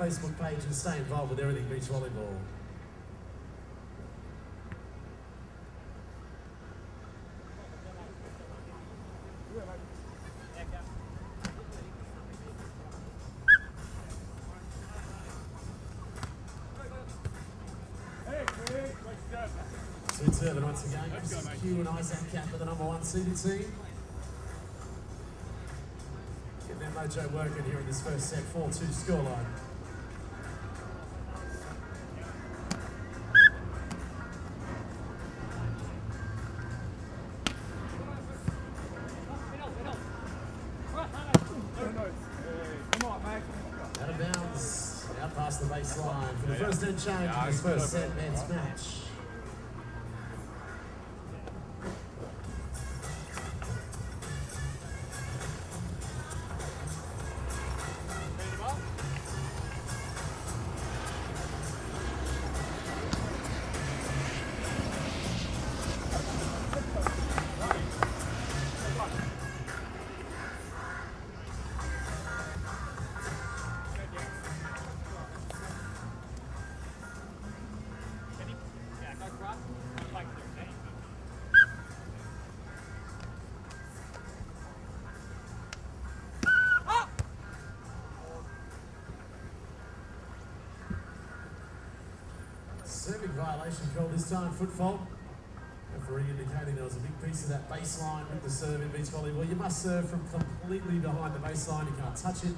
Facebook page and stay involved with everything beach volleyball. Two-turban once again. McHugh and McHugh-Kapa, the number 1 seeded team. Getting their mojo working here in this first set, 4-2 scoreline. Out of bounds, out past the baseline for the first end change in this first set men's match. Serving violation called this time, foot fault. Referee indicating there was a big piece of that baseline with the serve in beach volleyball. You must serve from completely behind the baseline. You can't touch it,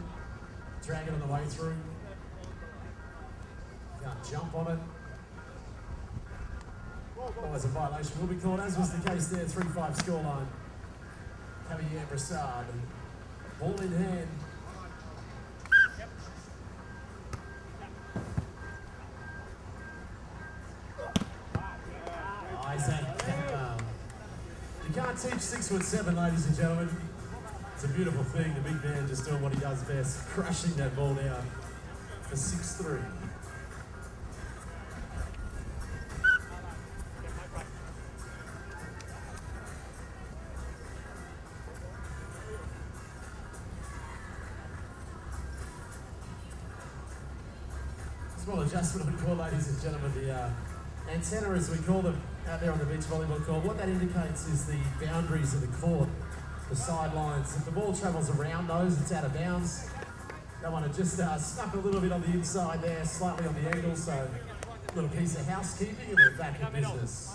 drag it on the way through. You can't jump on it. Otherwise a violation will be called, as was the case there, 3-5 scoreline. Cauvier Broussard, ball in hand. You can't teach 6'7", ladies and gentlemen. It's a beautiful thing. The big man just doing what he does best, crushing that ball down for 6'3". Small adjustment we call, ladies and gentlemen, the antenna, as we call them out there on the beach volleyball court. What that indicates is the boundaries of the court, the sidelines. If the ball travels around those, it's out of bounds. Don't want to just snuck a little bit on the inside there, slightly on the angle, so a little piece of housekeeping and we're back in business.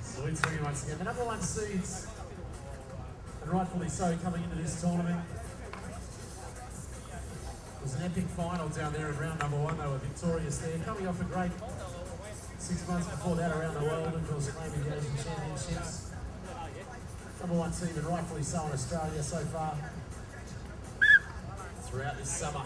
Sweet swinging once again. The number 1 seeds, and rightfully so, coming into this tournament. It was an epic final down there in round number 1. They were victorious there. Coming off a great 6 months before that around the world, of course, claiming the Asian Championships. Number 1 team, and rightfully so in Australia so far throughout this summer.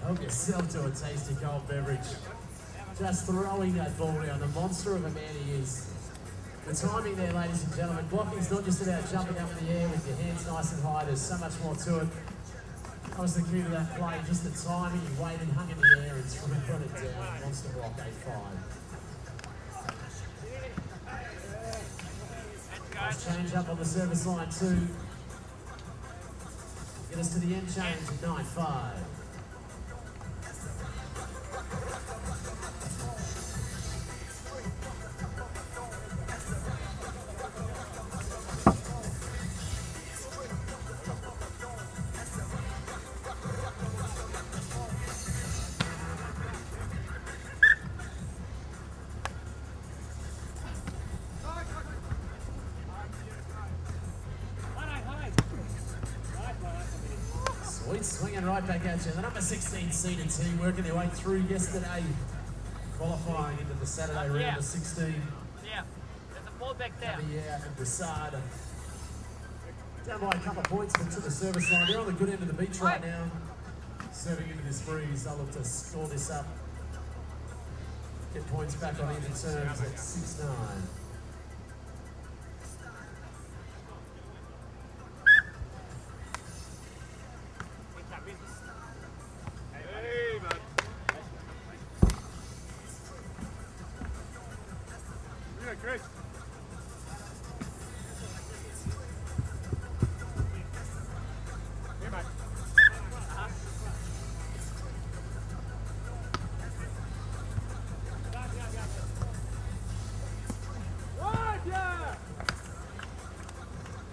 Help yourself to a tasty cold beverage. Just throwing that ball down, the monster of a man he is. The timing there, ladies and gentlemen. Blocking's not just about jumping up in the air with your hands nice and high. There's so much more to it. That was the key to that play, just the timing. He waited, hung in the air, and put it down. Monster block 8-5. Nice change up on the service line too. Get us to the end change at 9-5. again, right back at you. The number 16 seeded team working their way through yesterday, qualifying into the Saturday round of 16. Yeah, there's a ball back there. Yeah, and Broussard. Down by a couple of points, but to the service line. They're on the good end of the beach right now. Serving into this breeze, they'll look to score this up. Get points back on even terms at 6-9.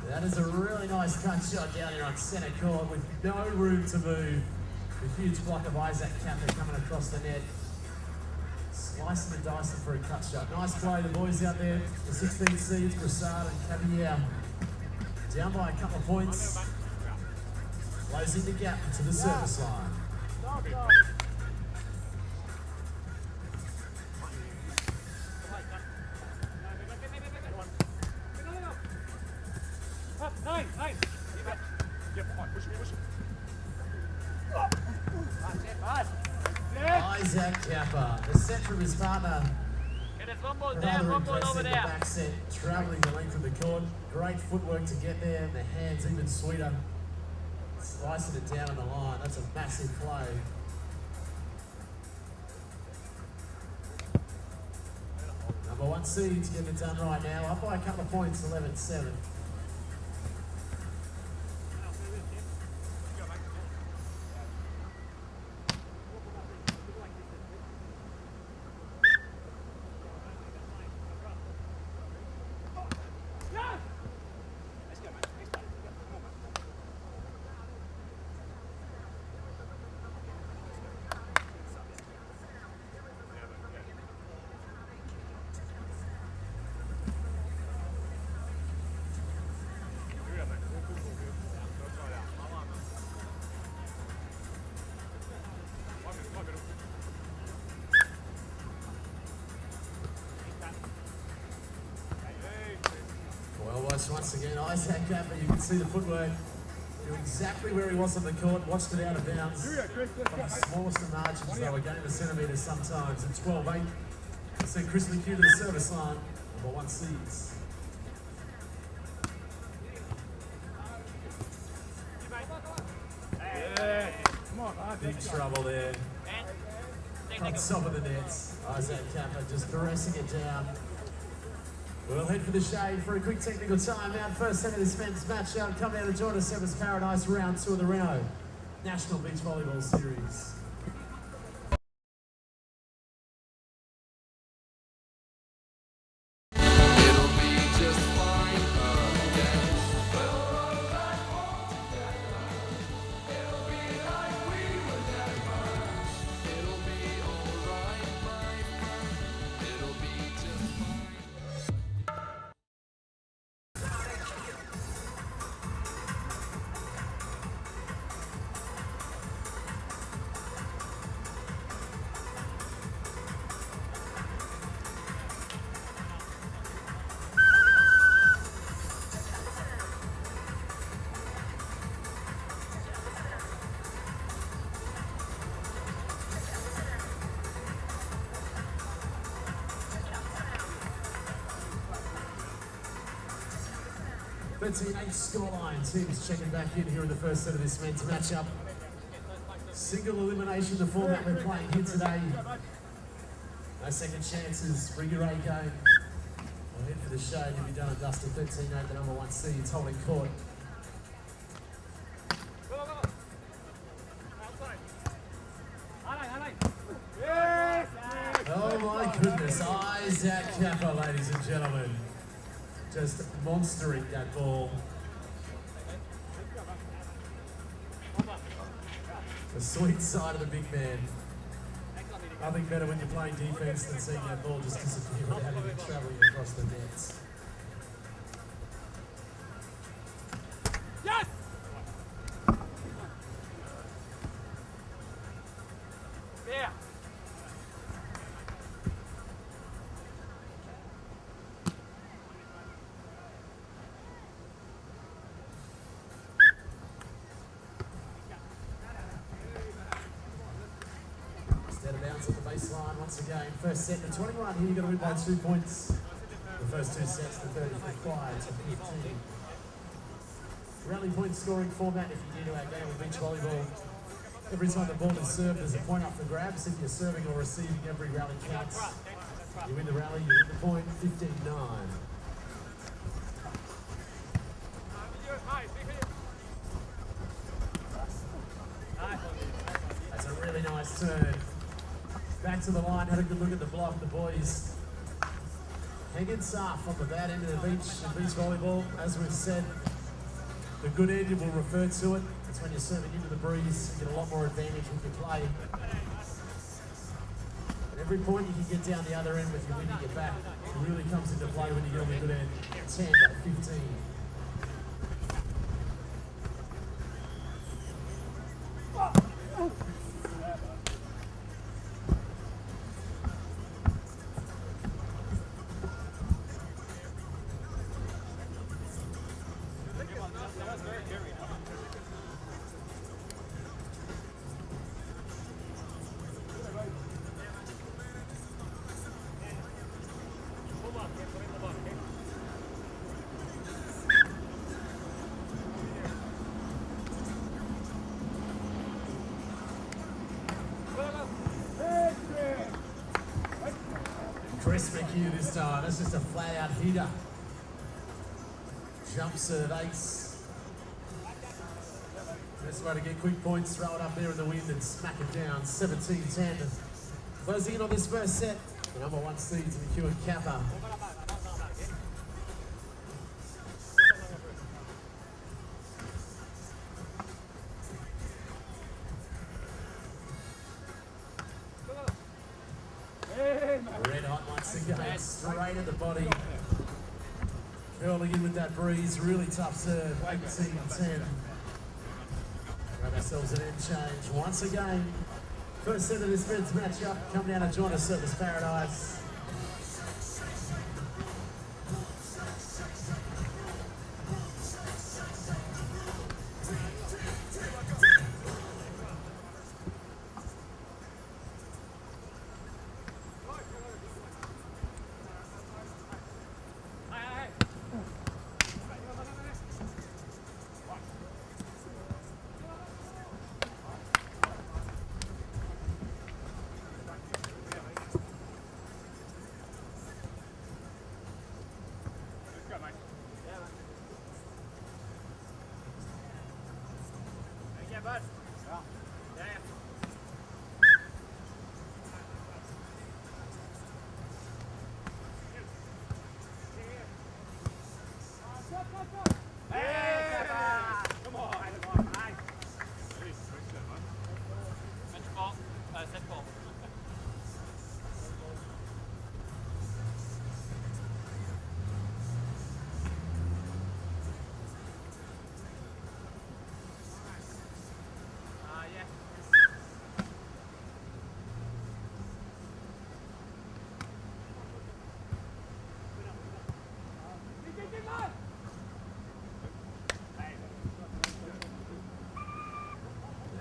That is a really nice cut shot down here on centre court with no room to move. A huge block of McHugh-Kapa coming across the net. Slicing and dicing for a cut shot. Nice play, the boys out there. The 16 seeds, Broussard and Cauvier. Down by a couple of points. Closing the gap to the service line. McHugh-Kapa, the set from his partner. There's one ball down, one ball over there. Back set, travelling the length of the court. Great footwork to get there, and the hands even sweeter. Slicing it down on the line. That's a massive play. Number 1 seed's getting it done right now. Up by a couple of points, 11-7. Once again, McHugh-Kapa, you can see the footwork. Knew exactly where he was on the court, watched it out of bounds. From the smallest of margins, they were going to centimetres sometimes. At 12-8, we send Chris McHugh to the service line, number 1 seeds. Big trouble there. On top of the nets. McHugh-Kapa just caressing it down. We'll head for the shade for a quick technical timeout. First set of this men's match out. Come down and join us, Sevens Paradise Round 2 of the Reno National Beach Volleyball Series. That's the 8th scoreline. Teams checking back in here in the first set of this men's matchup. Single elimination, the format we're playing here today. No second chances, bring your A game. We'll head for the shade. You'll be done and dusted. 13-8, the number 1 seed. It's holding court. Oh my goodness, McHugh-Kapa, ladies and gentlemen. Just monstering that ball. The sweet side of the big man. Nothing better when you're playing defense than seeing that ball just disappear without even traveling across the nets. Yes! baseline once again. First set to 21 here, you're going to win by 2 points. The first 2 sets to 30 for 5 to 15. Rally point scoring format, if you're new to our game of beach volleyball. Every time the ball is served, there's a point up for grabs. If you're serving or receiving, every rally counts. You win the rally, you win the point, 15-9. That's a really nice turn. Back to the line, had a good look at the block. The boys hanging soft on the bad end of the beach in beach volleyball. As we've said, the good end, you will refer to it. It's when you're serving into the breeze, you get a lot more advantage with your play. At every point you can get down the other end with your winning your back. It really comes into play when you get on the good end. 10 by 15. Chris McHugh this time. That's just a flat out hitter. Jump serve ace. Best way to get quick points, throw it up there in the wind and smack it down. 17-10. Closing in on this first set, the number 1 seed, McHugh-Kapa. Red hot once again, straight at the body. Curling in with that breeze, really tough serve, 18-10. Grab ourselves an end change once again. First set of this men's matchup. Come down and join us, Surface Paradise.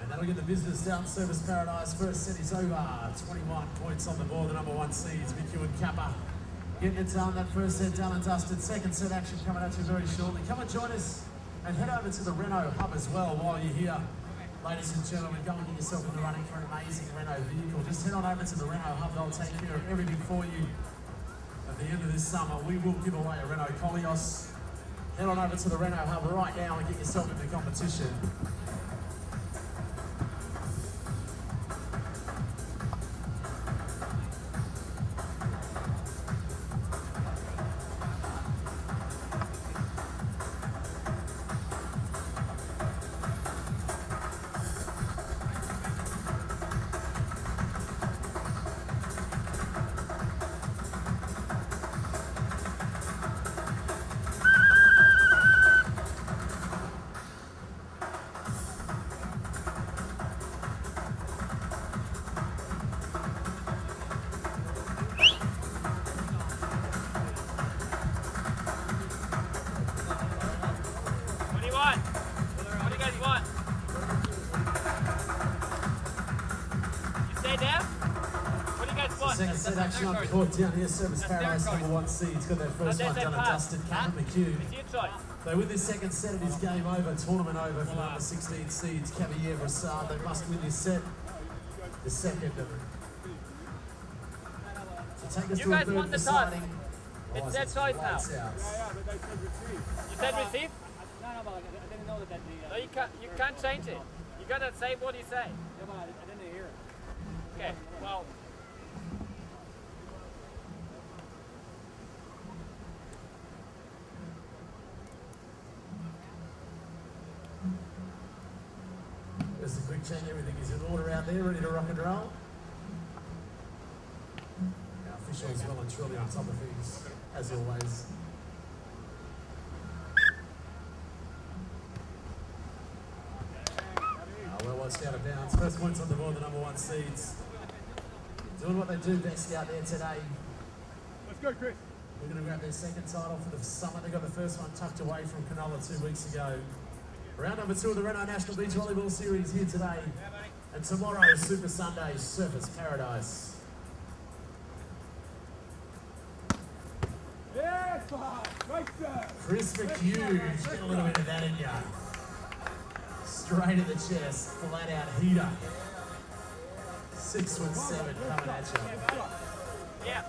That'll get the business down. Surface Paradise. First set is over. 21 points on the board. The number 1 seeds, McHugh-Kapa. Getting it done. That first set done and dusted. Second set action coming at you very shortly. Come and join us and head over to the Renault hub as well while you're here. Ladies and gentlemen, go and get yourself in the running for an amazing Renault vehicle. Just head on over to the Renault hub. They'll take care of everything for you. At the end of this summer, we will give away a Renault Koleos. Head on over to the Renault hub right now and get yourself in the competition. one. Second set action on court down here. Service Paradise #1 seeds got their first one done and dusted. Cameron McHugh. It's your choice. They win this second set, it is game over, tournament over for the under 16 seeds. Cauvier, Brassard, they must win this set. The second. So take us You to a guys third won the toss. deciding. It's their choice now. Lights out. You said receive? No, but I didn't know that the... No, you can't change it. You gotta say what you say. Yeah, but I didn't hear it. Okay, well. Just a quick check, everything is in order out there, ready to rock and roll. Our officials well and truly on top of things, as always. Well watched out of bounds. First points on the board, the #1 seeds. Doing what they do best out there today. Let's go, Chris. We're going to grab their second title for the summer. They got the first one tucked away from Cronulla 2 weeks ago. Round number 2 of the Renault National Beach Volleyball Series here today. And tomorrow, Super Sunday, Surface Paradise. Yes, right there. Chris McHugh, get a little bit of that in ya. Straight at the chest, flat out heater. 6'7" coming at you. Yeah.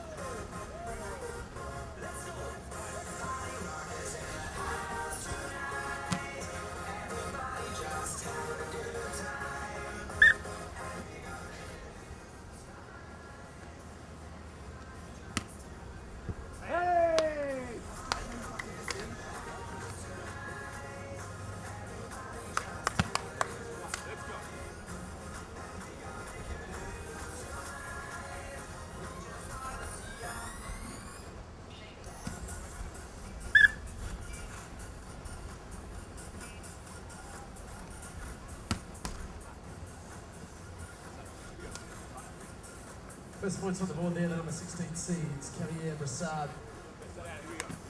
First points on the board there, the number 16 seeds, Cauvier, Brassard.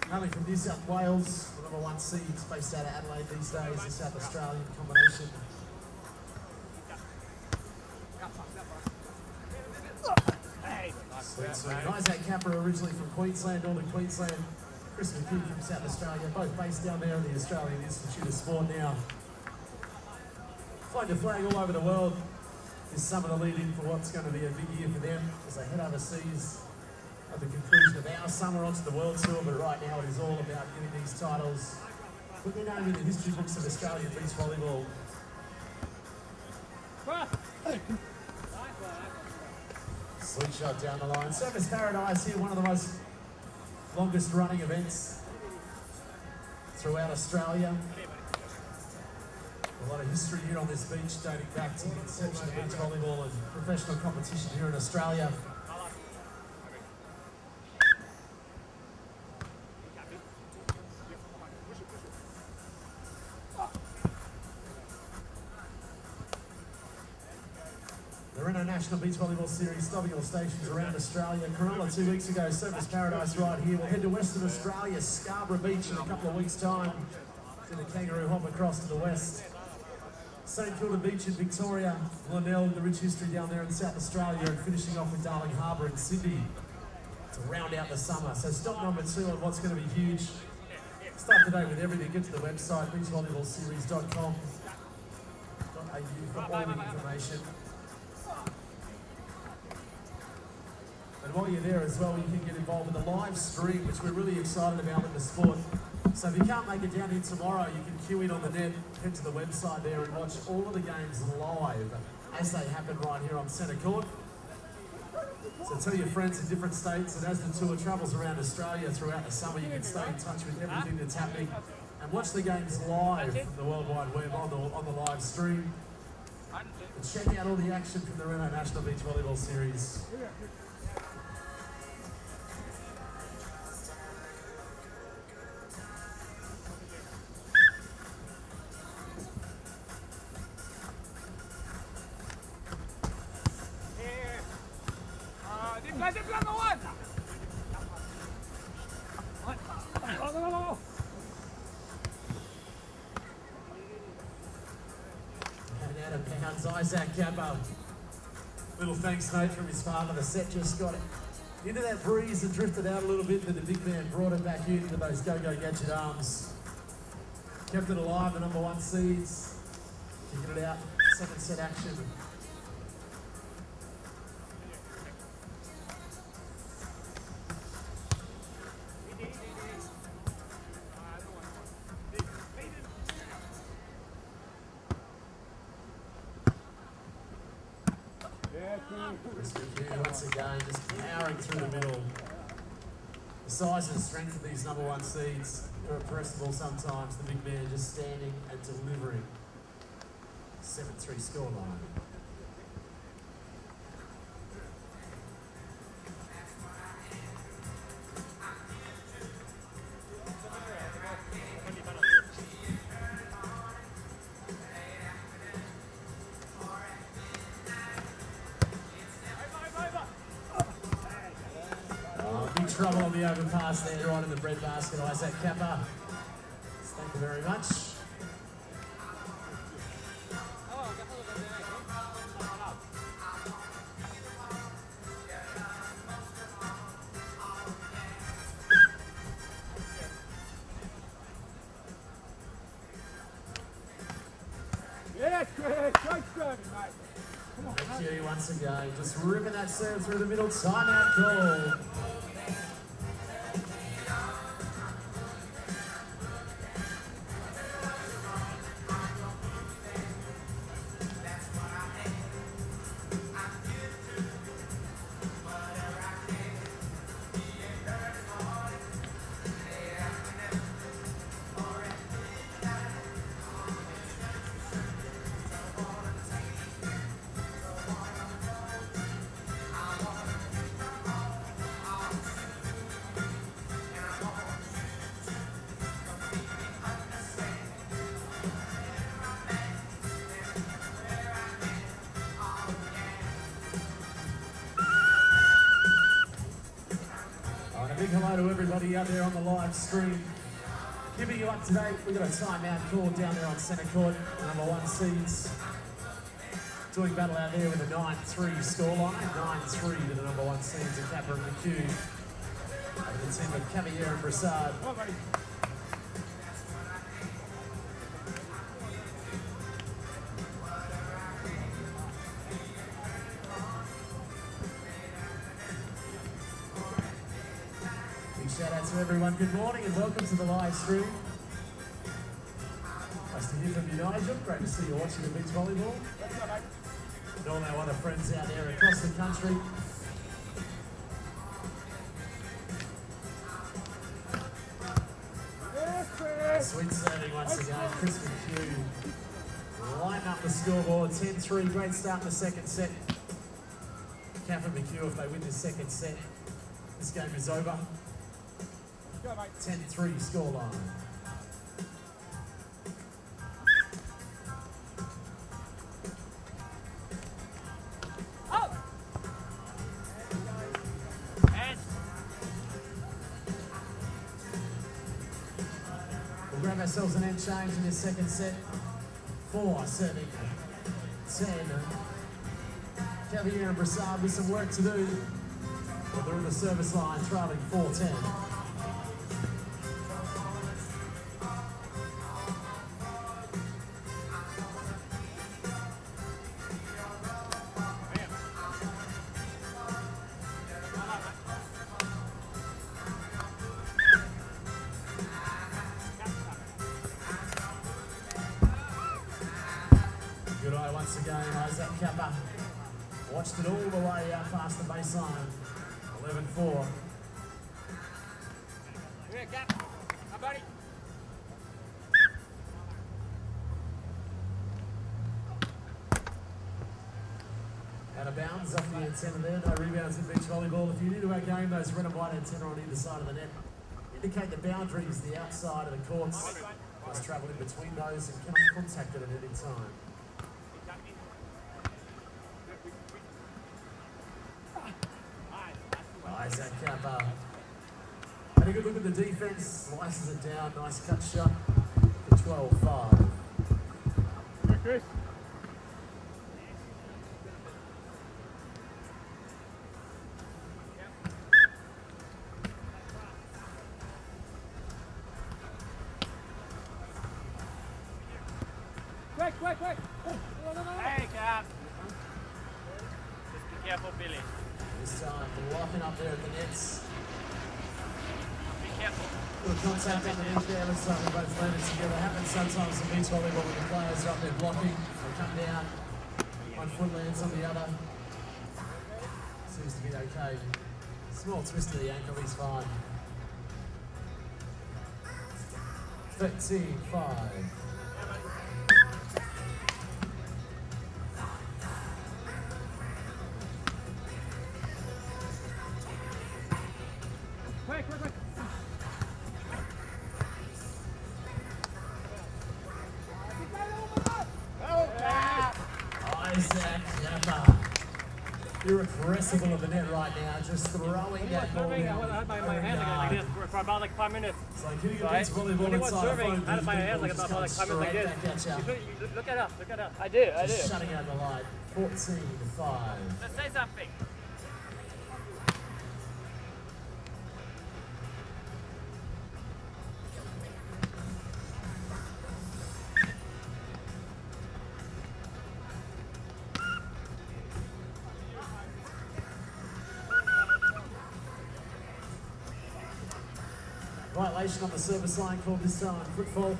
Coming from New South Wales, the #1 seeds, based out of Adelaide these days, the South Australian combination. Sweet, sweet. McHugh-Kapa originally from Queensland, Northern Queensland. Chris McHugh from South Australia, both based down there in the Australian Institute of Sport now. Flying the flag all over the world. This summer to lead in for what's going to be a big year for them as they head overseas at the conclusion of our summer onto the World Tour, but right now it is all about getting these titles, putting their name in the history books of Australian beach volleyball. Sweet shot down the line. Surface Paradise here, one of the most longest running events throughout Australia. A lot of history here on this beach dating back to the inception of beach volleyball and professional competition here in Australia. The Renault National Beach Volleyball Series stopping all stations around Australia. Cronulla 2 weeks ago, Surface Paradise right here. We'll head to Western Australia, Scarborough Beach in a couple of weeks' time. To the Kangaroo hop across to the west. St Kilda Beach in Victoria, Glenelg, the rich history down there in South Australia, and finishing off with Darling Harbour in Sydney to round out the summer. So stop number 2 on what's going to be huge. Start today with everything. Get to the website, beachvolleyballseries.com.au for all the information. And while you're there as well, you can get involved with the live stream, which we're really excited about with the sport. So if you can't make it down here tomorrow, you can queue in on the net, head to the website there and watch all of the games live as they happen right here on Centre Court. So tell your friends in different states, and as the tour travels around Australia throughout the summer, you can stay in touch with everything that's happening and watch the games live from the World Wide Web on the live stream. And check out all the action from the Renault National Beach Volleyball Series. McHugh-Kapa Little thanks note from his father. The set just got into that breeze and drifted out a little bit, but the big man brought it back in with those go-go gadget arms. Kept it alive, the number 1 seeds. Kicking it out, second set action. Once again, just powering through the middle. The size and strength of these number 1 seeds are impressive sometimes. The big man just standing and delivering. 7-3 scoreline. Trouble on the overpass there, right in the bread basket. McHugh-Kapa. Thank you very much. Yes, Chris. Great serving, mate. Come on, McHugh once again, just ripping that serve through the middle. Timeout call. Big hello to everybody out there on the live stream. Keeping you up to date, we've got a timeout call down there on centre court. Number 1 seeds doing battle out there with a 9-3 scoreline. 9-3 to the number 1 seeds of Kappa and McHugh. Over the team of Cauvier and Broussard. Come on, buddy. Shout out to everyone. Good morning and welcome to the live stream. Nice to hear from you, Nigel. Great to see you watching the beach volleyball. And all our other friends out there across the country. Sweet serving once again. Chris McHugh lighting up the scoreboard. 10-3. Great start in the second set. Kappa and McHugh, if they win this second set, this game is over. 10-3 scoreline. We'll grab ourselves an end change in this second set. 4 serving 10. Cauvier and Broussard with some work to do. But they're in the service line, trailing 4-10. Good eye once again, McHugh-Kapa. Watched it all the way out past the baseline. 11-4. Here, Cap. Hi, buddy. Out of bounds off the antenna there. No rebounds in beach volleyball. If you're new to our game, those red and white antenna on either side of the net indicate the boundaries, the outside of the courts. Must travel in between those and cannot contact it at any time. McHugh-Kapa. Had a good look at the defense, slices it down, nice cut shot for 12-5. Chris. quick. No. Hey, Cap. Just be careful, Billy. This time, locking up there at the nets. Be careful. Good contact underneath there. Looks like we both landed together. Happens sometimes in beach volleyball when the players are up there blocking. They come down. One foot lands on the other. Seems to be okay. Small twist of the ankle, he's fine. 13-5. Quick. McHugh-Kapa. Irrepressible of the net right now, just throwing that ball down. I had my hands like this for about like 5 minutes. It's like hitting a beach volleyball inside a phone. I had my hands like about 5 minutes like this. Look at us. I do. Just shutting out the light. 14-5. Let's say something. Violation on the service line called this time. Footfall.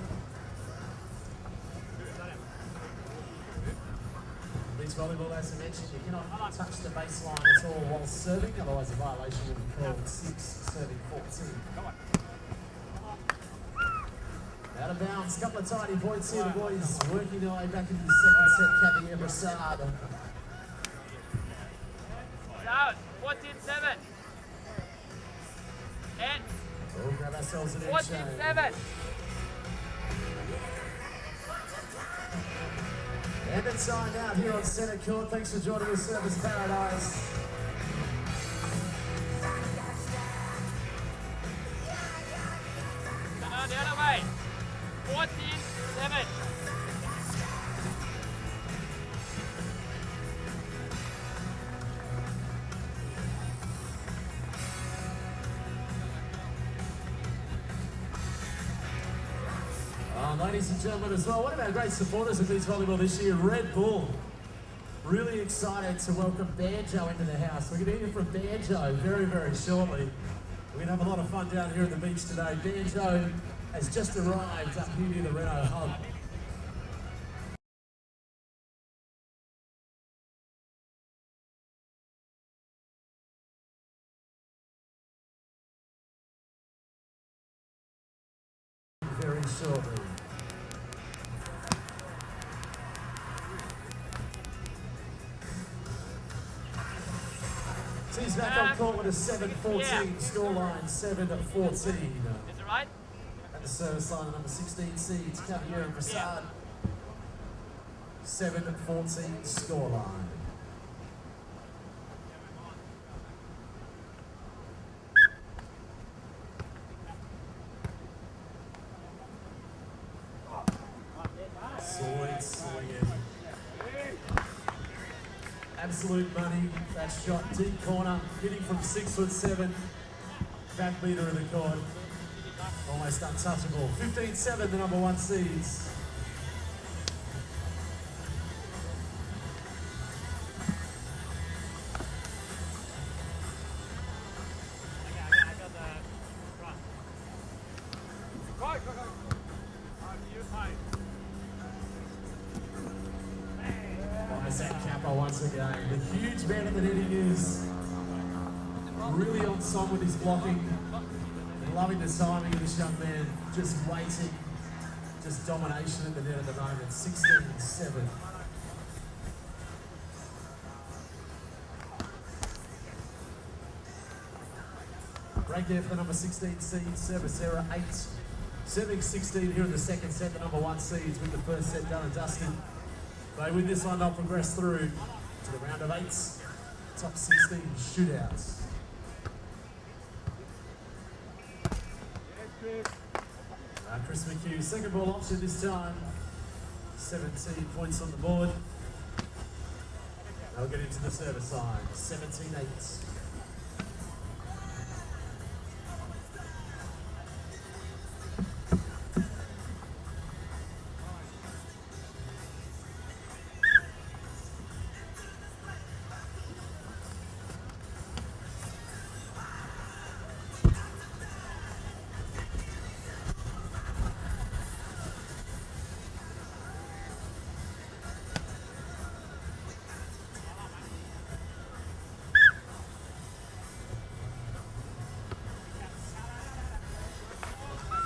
Beach volleyball, as I mentioned, you cannot touch the baseline at all while serving, otherwise a violation will be called 6, serving 14. Out of bounds, couple of tiny points here, the boys working their way back into the second set, Cauvier Broussard. Out, 14-7. And We'll grab ourselves an inch. 14-7. And it's signed out here on Centre Court. Thanks for joining us, Service Paradise. No, the other way. 14-7. Ladies and gentlemen as well, one of our great supporters of beach volleyball this year, Red Bull. Really excited to welcome Banjo into the house. We're going to hear from Banjo very, very shortly. We're going to have a lot of fun down here at the beach today. Banjo has just arrived up here near the Renault Hub. Very shortly. So he's back on court with a 7-14 scoreline, 7-14. Is it right? At the service line, number 16 seeds, Cauvier and Broussard. 7-14 scoreline. Sweet swinging. Absolute money. That shot deep corner, hitting from 6'7". Back leader of the court. Almost untouchable. 15-7, the number 1 seeds. McHugh-Kapa once again. The huge man of the netting is really on song with his blocking. And loving the timing of this young man. Just waiting. Just domination at the net at the moment. 16-7. Break there for the number 16 seed, service error 8. Serving 16 here in the second set, the number 1 seeds with the first set done and dusted. They win this one, they'll progress through to the round of 8s. Top 16 shootouts. Chris McHugh, second ball option this time. 17 points on the board. They'll get into the service line, 17-8.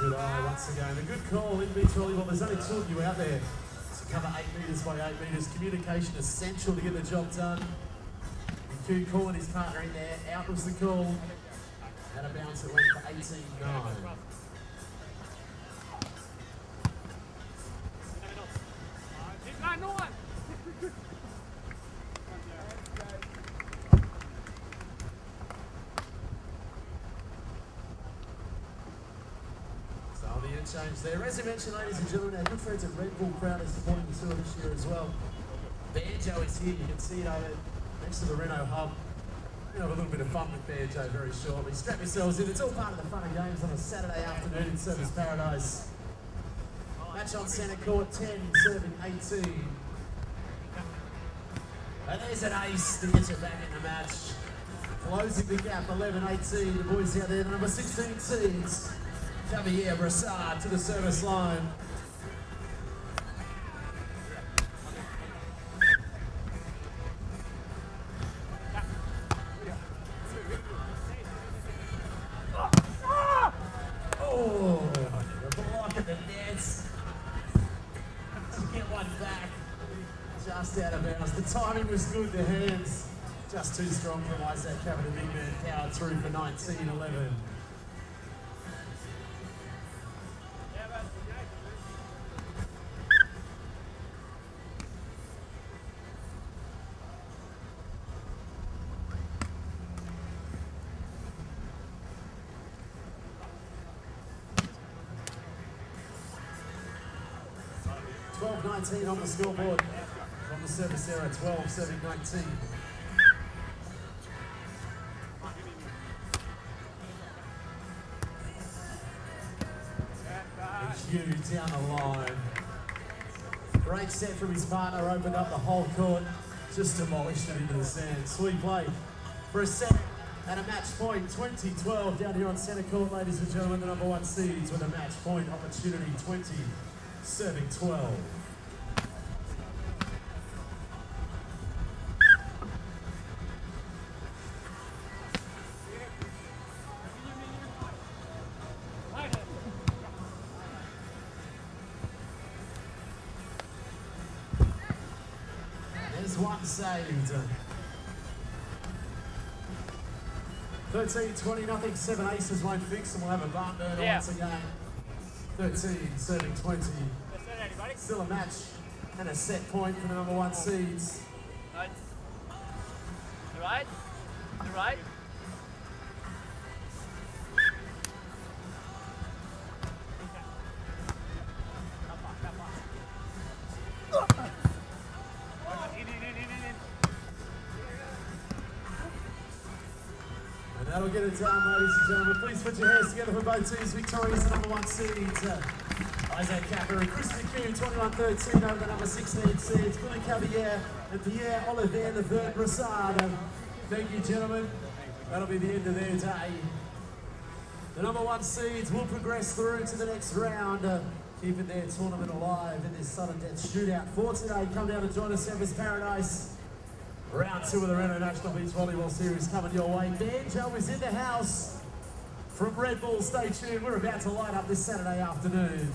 good eye once again. A good call in beach volleyball. There's only two of you out there to cover 8 metres by 8 metres. Communication essential to get the job done. McHugh calling his partner in there. Out was the call. Had a bounce that went for 18-9. Change there. As you mentioned, ladies and gentlemen, our good friends at Red Bull crowd is supporting the tour this year as well. Banjo is here. You can see it over next to the Renault hub. We'll have a little bit of fun with Banjo very shortly. Strap yourselves in. It's all part of the fun of games on a Saturday afternoon in Surfers Paradise. Match on centre court, 10 serving 18. And there's an ace to get you back in the match. Closing the gap, 11-18. The boys out there, the number 16 seeds. Javier Brassard to the service line. Oh, the block at the nets. To get one back. Just out of bounds. The timing was good, the hands just too strong from McHugh-Kapa. The big man powered through for 19-11. 12-19 on the scoreboard from the service error, 12 serving 19. McHugh down the line. Great set from his partner, opened up the whole court, just demolished it into the sand. Sweet play for a set and a match point, 20-12 down here on centre court, ladies and gentlemen, the number 1 seeds with a match point opportunity, 20 serving 12. There's one saved. 13-20, nothing, 7 aces won't fix, and we'll have a barn burner once again. 13 serving 20. Still a match and a set point for the number 1 seeds. Right. To right. To right. And that'll get it done, ladies and gentlemen. Please put your hands together for both teams. Victorious, the number 1 seeds. McHugh-Kapa and Chris McHugh, 21-13 over the number 16 seeds. McHugh-Kapa and Pierre Olivier, the third Brassard. Thank you, gentlemen. That'll be the end of their day. The number 1 seeds will progress through to the next round, keeping their tournament alive in this sudden death shootout. For today, come down and join us, Surfers Paradise. Round 2 of the Renault National Beach Volleyball Series coming your way. Banjo is in the house from Red Bull. Stay tuned. We're about to light up this Saturday afternoon.